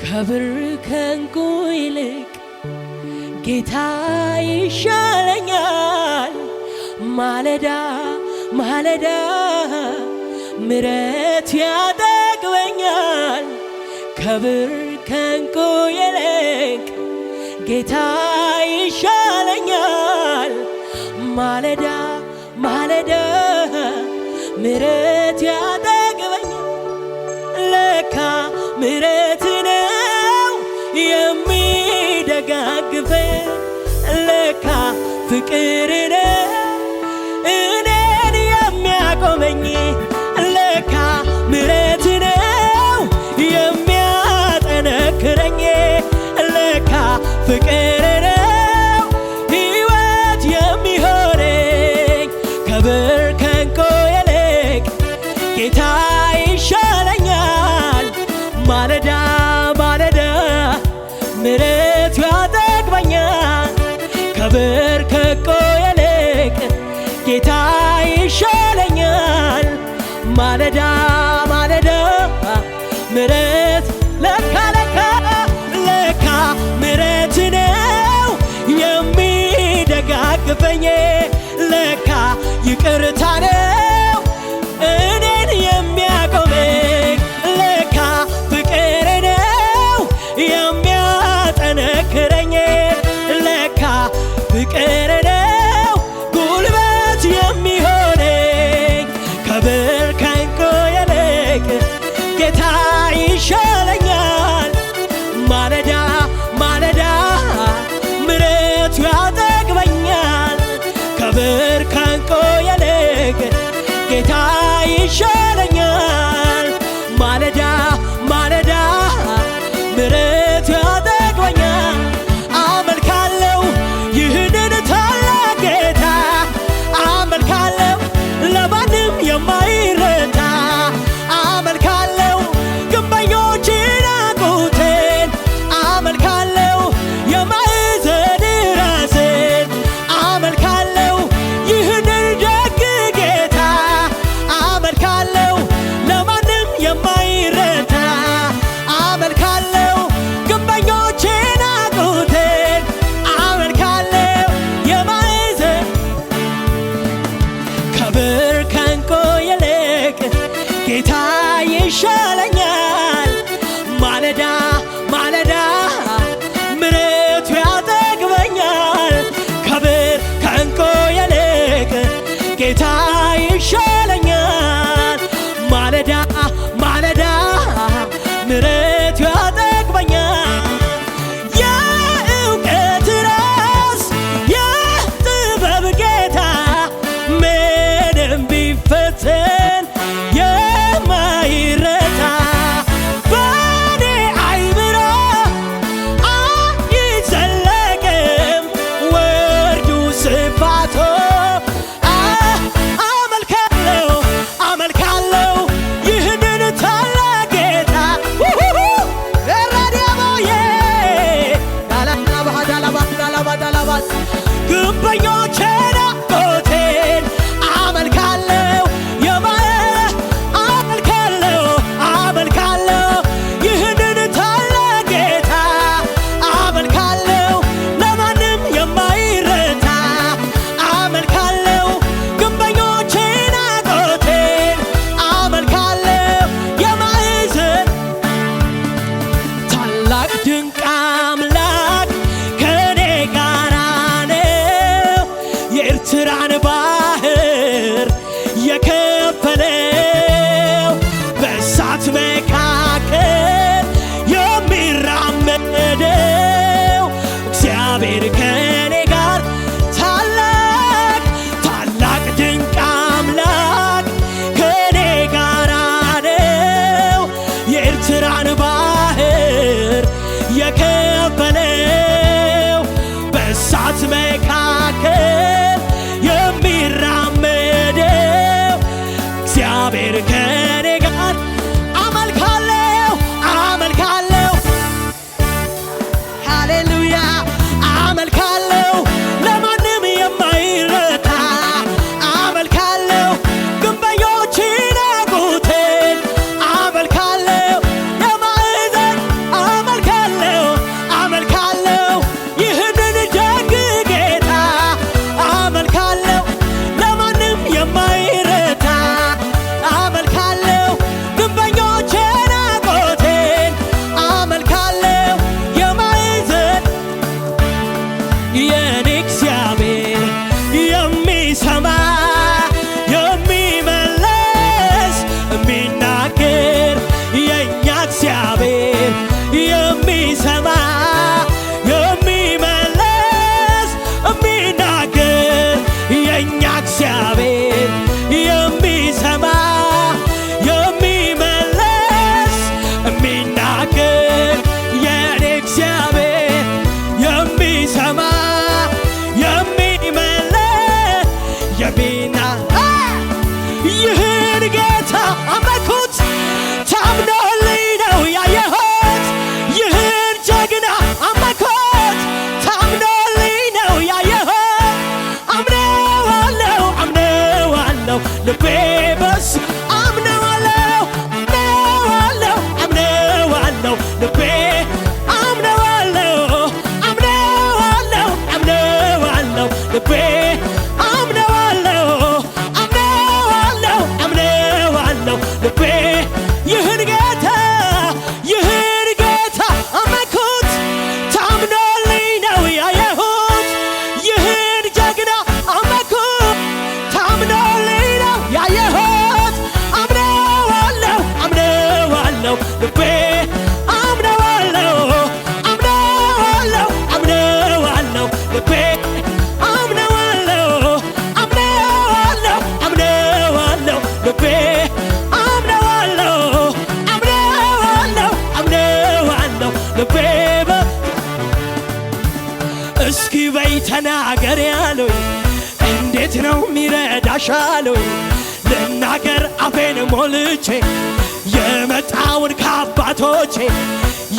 ከብር ከዕንቁ ይልቅ ጌታ ይሻለኛል። ማለዳ ማለዳ ምሕረት ያጠግበኛል። ከብር ከዕንቁ ይልቅ ጌታ ይሻለኛል። ማለዳ ማለዳ ምሕረት ያጠግበኛል። ለካ ምሕረት ነው የሚደጋግፈኝ፣ ለካ ፍቅር ነው እኔን የሚያቆመኝ፣ ለካ ምሕረት ነው የሚያጠነክረኝ፣ ለካ ፍቅር ነው ሕይወት የሚሆነኝ። ከብር ከዕንቁ ይልቅ ጌታ ይሻለኛል። ማለዳ ማለዳ ምሕረቱ ያጠግበኛል። ከብር ከዕንቁ ይልቅ ጌታ ይሻለኛል። ማለዳ ማለዳ ምሕረት ለካ ለካ ለካ ምሕረት ነው የሚደጋግፈኝ፣ ለካ ይቅርታ ነው እኔን የሚያቆመኝ፣ ለካ ፍቅር ነው የሚያጠነክረኝ፣ ለካ ፍቅር ነው ጉልበት የሚሆነኝ። ከብር ከዕንቁ ይልቅ ጌታ ይሻለኛል። ማለዳ ማለዳ ምሕረቱ ያጠግበኛል። ከብር ከዕንቁ ይልቅ ጌታ ይሻለኛል። ማለዳ ማለዳ ምሕረቱ ያጠግበኛል። አመልካለሁ ይህንን ታላቅ ጌታ፣ አመልካለሁ ለማንም የማይረታ፣ አመልካለሁ ግንበኞችን ናቁቴን፣ አመልካለሁ የማዕዘን ራስን፣ አመልካለሁ ይህንን ደግ ጌታ፣ አመልካለሁ ለማንም የማይረታ፣ አመልካለሁ ግንበኞችን ናቁቴን፣ አመልካለሁ የማዕዘን። ከብር ከዕንቁ ይልቅ ጌታ ይሻለኛል። ማለዳ ማለዳ ምሕረቱ ያጠግበኛል። ከብር ከዕንቁ ይልቅ ጌታ ይሻለኛል። ማለዳ ማለዳ ምሕረቱ ያጠግበኛል። የእውቀት ራስ የጥበብ ጌታ ምንም ቢፈተን የማይረታ፣ በኔ አይምሮ አይዘለቅም ወርዱ ስፋቶ። አመልካለሁ አመልካለሁ ይህንን ታላቅ ጌታ ራዲያሞዬ ዳላባዳላባዳላባዳላባት ግንበኞቼ ናቁቴን፣ አመልካለሁ አመልካለሁ አመልካለሁ ይህንን ታላቅ ጌታ፣ አመልካለሁ ለማንም የማይረታ፣ አመልካለሁ ግንበኞቼ ናቁቴን፣ አመልካለሁ የማዕዘን ታላቅ ድንቅ አምላክ ከኔ ጋራ ነው። የኤርትራን ባህር የከፈለው በእሳት መካከል የሚራመደው እግዚአብሔር ከኔ ጋር ታላቅ ታላቅ ድንቅ አምላክ ከኔ ጋራ ነው። የኤርትራን ባህር የከፈለው በእሳት መካከል የሚራመደው እግዚአብሔር ከኔ ጋር። አመልካለሁ አመልካለሁ ልቤ እስኪ በይ ተናገር ያሉኝ እንዴት ነው ሚረዳሽ አሉኝ ልናገር አፌን ሞልቼ የመጣውን ከአባቶቼ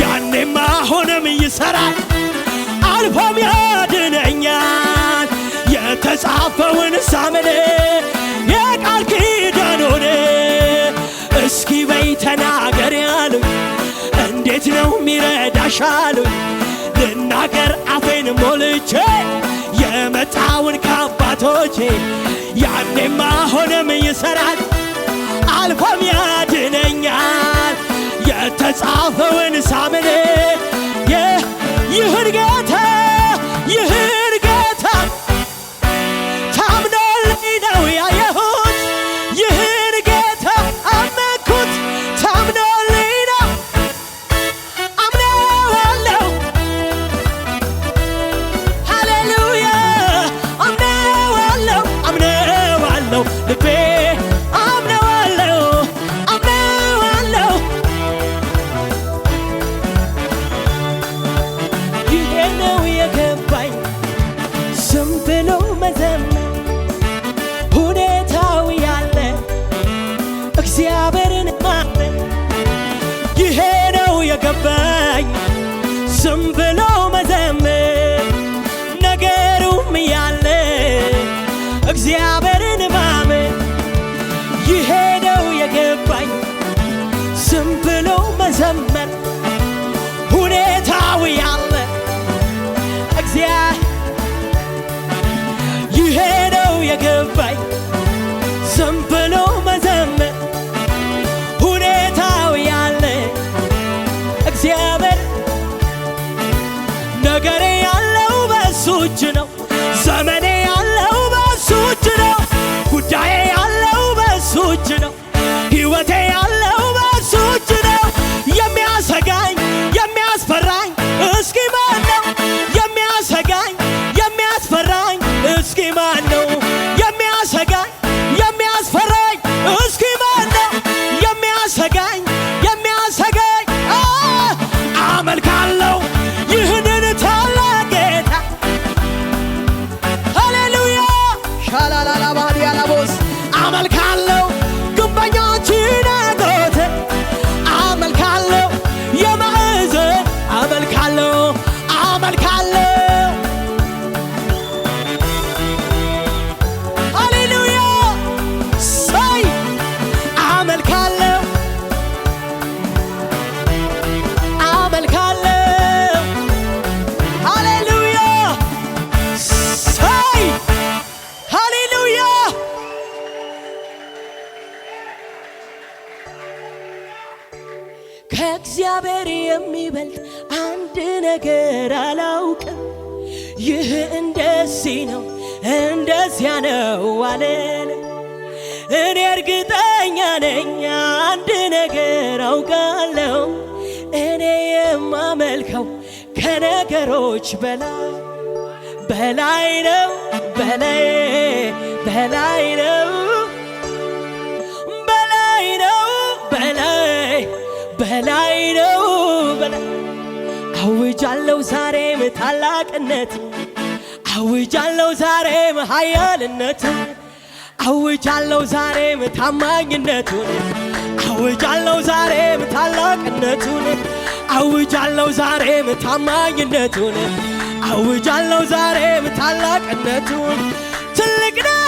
ያኔማ አሁንም ይሠራል አልፎም ያድነኛል የተጻፈውን ሳምን የቃል ኪዳኑን እስኪ በይ ተናገር ያሉኝ እንዴት ነው ሚረዳሽ አሉኝ ልናገር አፌን ሞልቼ የመጣውን ከአባቶቼ ያኔማ አሁንም ይሠራል አልፎም ያድነኛል የተጻፈውን ሳምን ይህን ጌታ ታምኖልኝ ነው ያየሁት ይህን ጌታ አመንኩት ታምኖልኝ ነው አምነዋለሁ ሃሌሉያ አምነዋለሁ ልቤ አምነዋለሁ ይሄ ነው የገባኝ ዝም ብሎ መዘመር ሁኔታው ያለ እግዚአብሔርን ማመን ይሄ ነው የገባኝ ዝም ብሎ መዘመር ነገሩም ያለ እግዚአብሔርን ማመን ይሄ ነው የገባኝ ዝም ብሎ መዘመር ሁኔታው ያለ ይሄ ነው የገባኝ ዝም ብሎ መዘመር ሁኔታው ያለ እግዚአብሔር ነገሬ ያለው በሱ እጅ ነው ዘመኔ ያለው በሱ እጅ ነው ጉዳዬ ያለው በሱ እጅ ነው ሕይወቴ ያለው በሱ እጅ ነው የሚያሰጋኝ የሚያስፈራኝ እስኪ ማን ነው የሚያሰጋኝ የሚያስፈራኝ እስኪ ማን ነው የሚያሰጋኝ የሚያስፈራኝ እስኪ ማን ነው የሚያሰጋኝ አመልካለሁ ይህንን ታላቅ ጌታ ሃሌሉያ ሻላላላባዲያላቦስ አመልካለሁ ግንበኞችን አጎቴ አመልካለሁ የማዕዘን አመልካለሁ ሃሌሉያ ሳይ አመልካለሁ ሃሌሉያ ሳይ ሃሌሉያ ከእግዚአብሔር የሚበልጥ አንድ ነገር አላውቅም ይህ እንደዚህ ነው እንደዚያ ነው አለን እኔ እርግጠኛ ነኝ አንድ ነገር አውቃለሁ እኔ የማመልከው ከነገሮች በላይ ነው በላይ ነው አውጃለሁ ዛሬም ታላቅነት አውጃለሁ ዛሬም ኃያልነት አውጃለሁ ዛሬም ታማኝነቱን አውጃለሁ ዛሬም ታላቅነቱን አውጃለሁ ዛሬም ታማኝነቱን አውጃለሁ ዛሬም ታላቅነቱን ትልቅ ነህ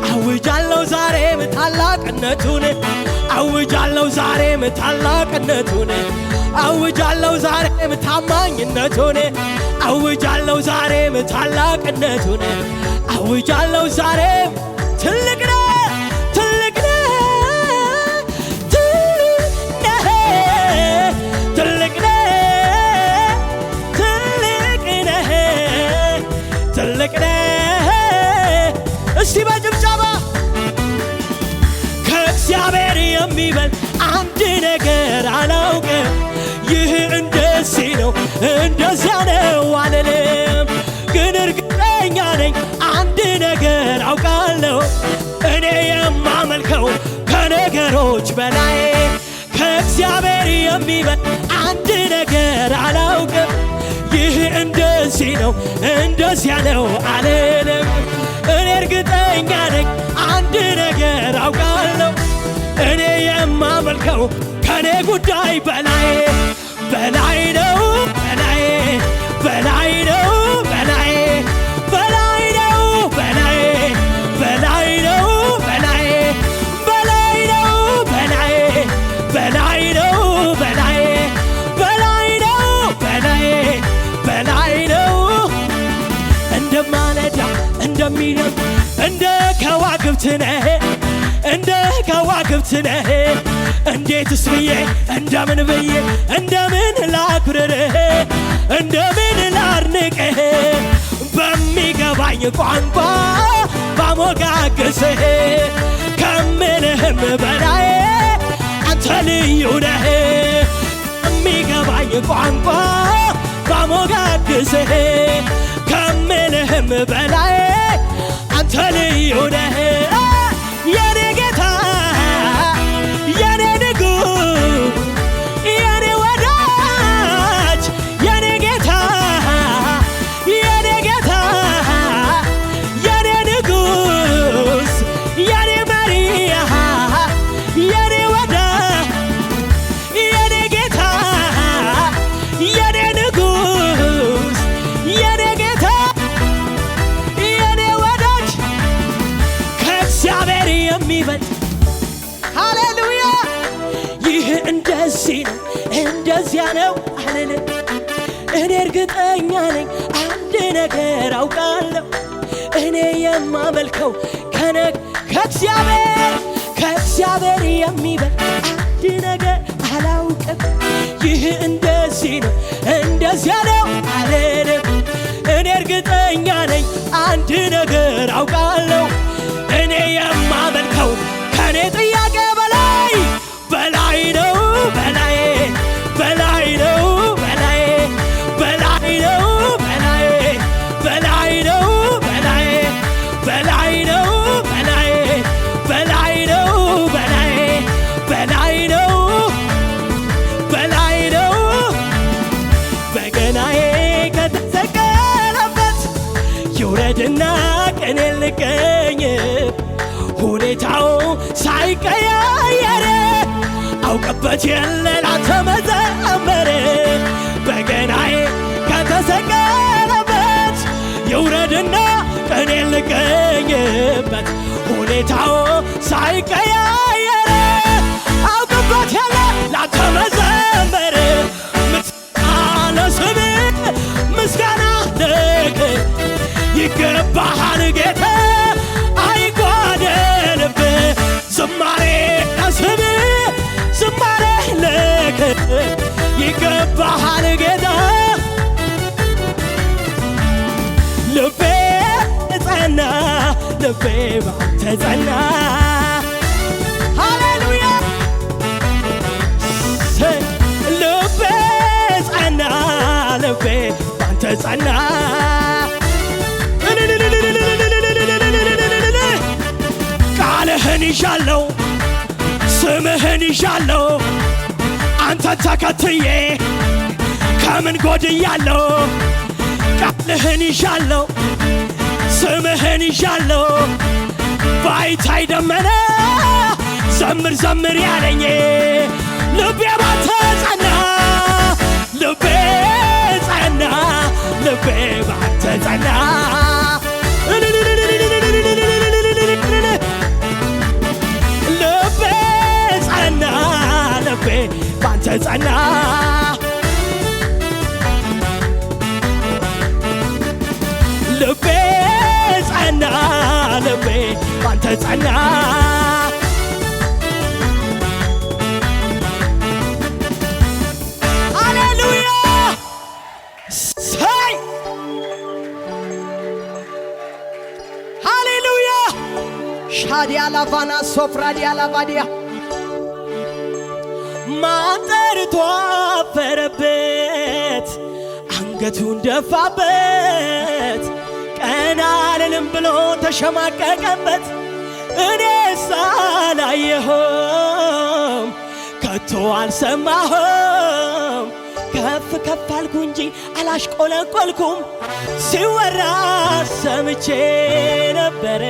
አውጃለሁ ዛሬም ታላቅነቱን አውጃለሁ ዛሬም ታላቅነቱን አውጃለሁ ዛሬም ታማኝነቱን አውጃለሁ ዛሬም ታላቅነቱን አውጃለሁ ዛሬም ትልቅ ነህ የሚበል አንድ ነገር አላውቅም። ይህ እንደዚህ ነው እንደዚያ ነው አልልም፣ ግን እርግጠኛ ነኝ አንድ ነገር አውቃለሁ። እኔ የማመልከው ከነገሮች በላይ ከእግዚአብሔር የሚበል አንድ ነገር አላውቅም። ይህ እንደዚህ ነው እንደዚያ ነው አልልም፣ እኔ እርግጠኛ ነኝ አንድ ነገር አውቃለሁ። እኔ የማመልከው ከኔ ጉዳይ በላይ በላይ ነው በላይ በላይ ነው በላይ በላይ ነው በላይ በላይ ነው በላይ በላይ ነው በላይ በላይ ነው በላይ በላይ ነው በላይ በላይ ነው። እንደ ማለዳ እንደሚነግ እንደ ከዋክብት ነህ እንደ ከዋክብት ነህ። እንዴትስ ብዬ እንደምን ብዬ እንደምን ላክብርህ እንደምን ላድንቅህ በሚገባኝ ቋንቋ ባሞጋግስህ ከምልህም በላይ አንተ ልዩ ነህ። በሚገባኝ ቋንቋ ባሞጋግስህ ከምልህም በላይ አንተ ልዩ ነህ። የኔ ጌታ የኔ ንጉሥ የኔ ወዳጅ የኔ ጌታ የኔ ጌታ የኔ ንጉሥ የኔ መሪ የኔ ወዳጅ የኔ ጌታ የኔ ንጉሥ የኔ ጌታ የኔ ወዳጅ ከእግዚአብሔር የሚበልጥ ሃሌሉያ። ይህ እንደዚህ ነው እንደዚያ ነው አልልም፣ እኔ እርግጠኛ ነኝ አንድ ነገር አውቃለሁ። እኔ የማመልከው ከእግዚአብሔር የሚበልጥ አንድ ነገር አላውቅም። ይህ እንደዚህ ነው እንደዚያ ነው አልልም፣ እኔ እርግጠኛ ነኝ አንድ ነገር አውቃለሁ። እኔ የማመልከው ከኔ ጥያቄ በላይ በላይ ነው በላይ በላይ ነው በላይ በላይ ነው በላይ በላይ ነው በላይ በላይ ነው በላይ በላይ ነው በላይ በላይ ነው በላይ ነው። በገናዬ ከተሰቀለበት ይውረድና ቀኔ ልቀኝ ሁኔታው ሳይቀያየር አውቀበት የለ ላንተ መዘመር። በገናዬ ከተሰቀለበት ይውረድና ቀኔ ልቀኝበት ሁኔታው ሳይቀያየር አውቀበት የለ ላንተ መዘመር። ምስጋና ለስምህ ምስጋና ልክ ይገባሃል ጌታ አይጓደልብህ። ዝማሬ ለስምህ ዝማሬ ልክ ይገባሃል ጌታ። ልቤ ጸና ልቤ ባንተ ጸና ሃሌሉያ። ልቤ ጸና ልቤ ባንተ ጸና ቃልህን ይዣለው ስምህን ይዣለው አንተን ተከትዬ ከምን ጎድያለው። ቃልህን ይዣለው ስምህን ይዣለው ባይታይ ደመና ዘምር ዘምር ያለኝ ልቤ ባንተ ጸና ልቤ ጸና ልቤ ባንተ ጸና ልቤ ጸና ልቤ ባንተ ጸና ልቤ ጸና ልቤ ባንተ ጸና ሃሌሉያ ሳይ ሃሌሉያ ሻዲያ ላቫና ሶፍራዲያ ላቫዲያ ማን ጠርቶ አፈረበት አንገቱን ደፋበት ቀና አልልም ብሎ ተሸማቀቀበት እኔስ አላየሁም ከቶ አልሰማሁም ከፍ ከፍ አልኩ እንጂ አላሽቆለቆልኩም ሲወራ ሰምቼ ነበረ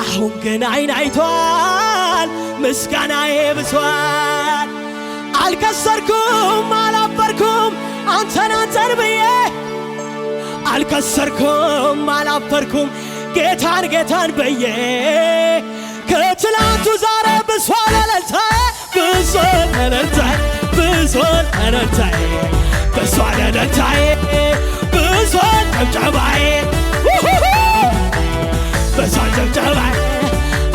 አሁን ግን አይን አይቷል ምስጋናዬ ብሷል አልከሰርኩም አላፈርኩም አንተን ብዬ አልከሰርኩም አላፈርኩም ጌታን ብዬ ከትላንቱ ዛሬ ብሷል እልልታዬ ብሷል እልልታዬ ብሷል እልልታዬ ብሷል እልልታዬ ብሷል ጭብጨባዬ ብሷል ጭብጨባዬ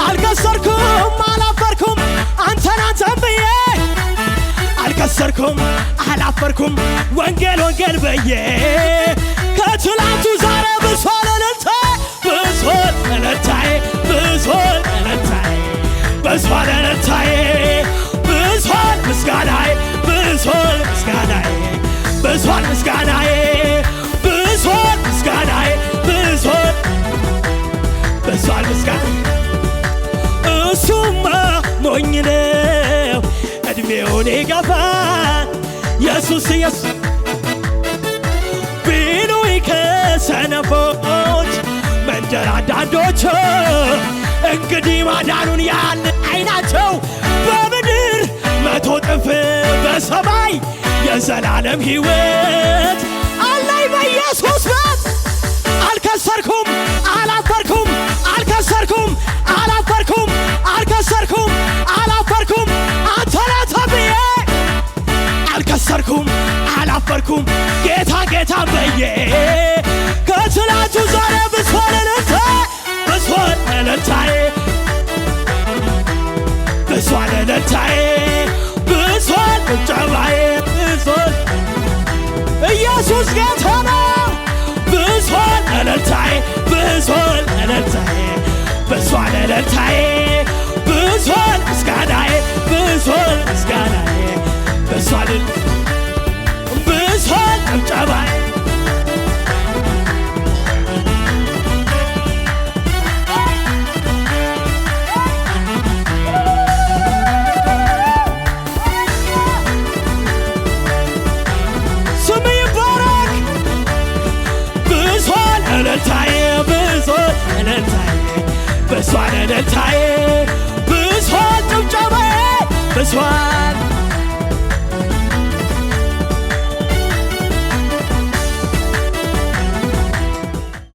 አልከሰርኩም አላፈርኩም አንተን ብዬ አልከሰርኩም አላፈርኩም ወንጌል ብዬ ከትላንቱ ዛሬ ብሷል እልልታዬ ብሷል እልልታዬ ብሷል እልልታዬ ብሷል እልልታዬ ብሷል ምስጋናዬ ብሷል ምስጋናዬ ብሷል ምስጋናዬ ብሷል ምስጋናዬ ብሷል ምስጋናዬ እሱማ ሞኝ ነው እድሜውን ይገፋል ኢየሱስ ቢሉኝ ከሰነፎች መንደር አንዳንዶች እንግዲህ ማዳኑን ያን አይናቸው በምድር 100 እጥፍ በሰማይ የዘላለም ሕይወት አለኝ በኢየሱስ ቤት አልከሰርኩም አላፈርኩም አልከሰርኩም አላፈርኩም አልከሰርኩም አላፈርኩም አንተን ብዬ አልከሰርኩም አላፈርኩም ጌታ ብዬ ከትላንቱ ዛሬ ብሷል እልልታዬ ብሷል እልልታዬ ብሷል እልልታዬ ብሷል ጭብጨባዬ ብሷል ኢየሱስ ጌታ ነው ብሷል እልልታዬ ብሷል እልልታዬ ብሷል እልልታዬ ብሷል ምስጋናዬ ብሷል ምስጋናዬ ብሷል ጭብጨባዬ ስም ይባረክ ብሷል እልልታዬ ብሷል እልልታዬ ብሷል እልልታዬ ብሷል ጭብጨባዬ ብሷል